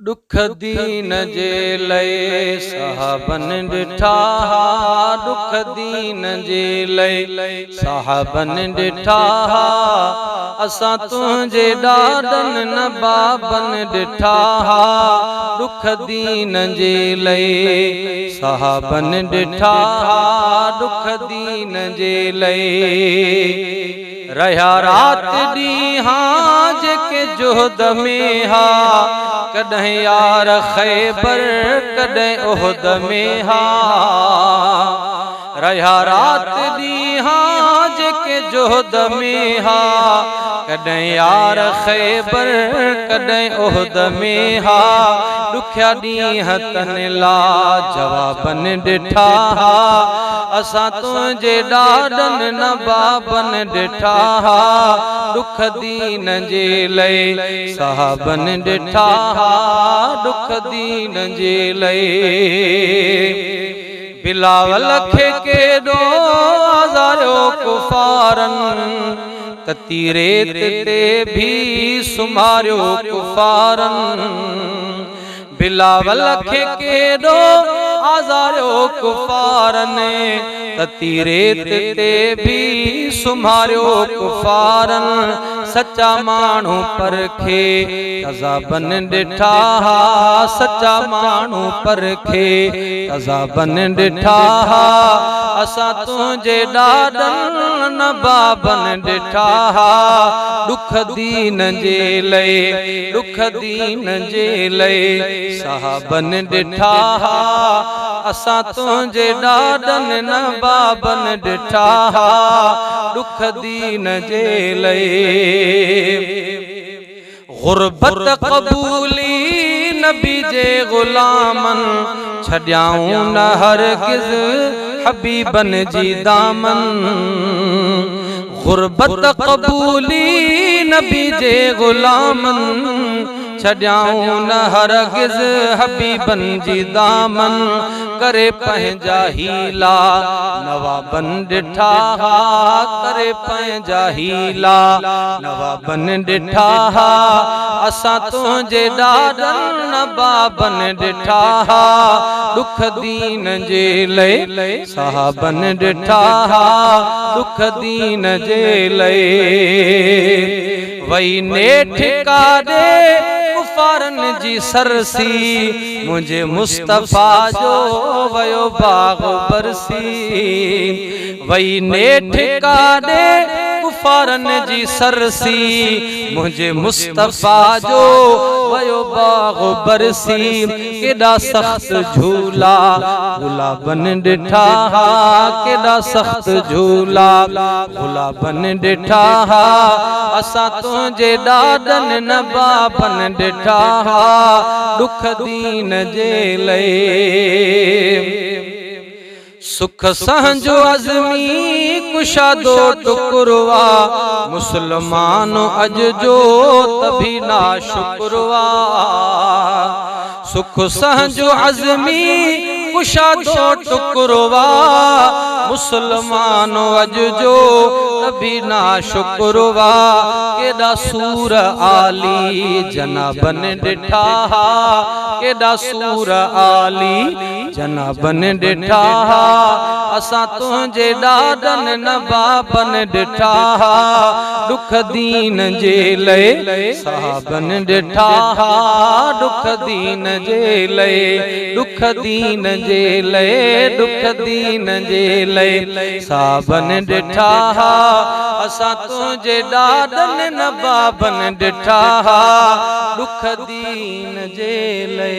दुख दीन जे लय साहबन ॾिठा, दुख दीन जे लय साहबन ॾिठा। असां तुंहिंजे ॾाॾनि न बाबनि ॾिठा, दुख दीन जे लय साहबन ॾिठा, दुख दीन जे लय। रहा रात ॾींहां जेके जुहद में हा, कॾहिं यार ख़ैबर कॾहिं उहद में हा। रहा रात ॾींहां जेके जुहद में हा, कॾहिं यार ख़ैबर कॾहिं उहद में हा। ॾुखिया ॾींहं तन ला जवाबन ॾिठा, असां तुंहिंजे ॾाॾनि न बाबनि ॾिठा, दुख दीन जे लय साहबन ॾिठा, दुख दीन जे लय। बिलावल खे केॾो आज़ारियो कुफारनि, तती रेत ते भी सुम्हारियो कुफारनि। बिलावल खे केॾो आज़ारियो कुफारनि, तती रेत ते भी सुम्हारियो कुफारनि। सच्चा माण्हू परखे अज़ाबन ॾिठा, सच्चा माण्हू परखे अज़ाबन ॾिठा। असां तुंहिंजे ॾाॾनि न बाबनि ॾिठा, दुख दीन जे लय, दुख दीन जे लय साहबन ॾिठा। असां तुंहिंजे ॾाॾनि न बाबनि ॾिठा, दुख दीन जे लय। गुरबत क़बूली नबी जे ग़ुलामनि, छॾियाऊं न हरगिज़ हबीबन जी दामन। गुरबत क़बूली नबी जे ग़ुलामनि, छॾियाऊं न हरगिज़ हबीबन जी दामन। करे पंहिंजा हीला नवाबन ॾिठा, करे पंहिंजा हीला नवाबन ॾिठा। असां तुंहिंजे ॾाॾनि न बाबनि ॾिठा, दुख दीन जे लय साहबन ॾिठा, दुख दीन जे लय। वई नेठ काॾे कुफारनि जी सरसी, मुंहिंजे मुस्तफ़ा जो वयो बाग़ बरसी। वई नेठ काॾे कुफारनि जी सरसी, मुंहिंजे मुस्तफ़ा जो वयो बाग़ बरसी। केॾा सख़्त झूला गुलाबन ॾिठा, केॾा सख़्त झूला गुलाबन ॾिठा। असां तुंहिंजे ॾाॾनि न बाबनि ॾिठा, दुख दीन जे लय। सुख सहंजो अज़मी कुशादो टुकरवा, मुसलमान अज जो तभी ना शुक्रवा। सुख सहंजो अज़मी कुशादो टुकरवा, मुसलमान अज जो तभी ना शुक्रवा। केॾा सूर आली जनाबन ॾिठा, केॾा सूर आली जनाबन ॾिठा। असां तुंहिंजे ॾाॾनि न बाबनि ॾिठा, दुख दीन जे लय साहबन ॾिठा, दुख दीन जे लय, दुख दीन जे लय, दुख दीन जे लय साहबन ॾिठा। असां तुंहिंजे ॾाॾनि न बाबनि ॾिठा, दुख दीन जे लय।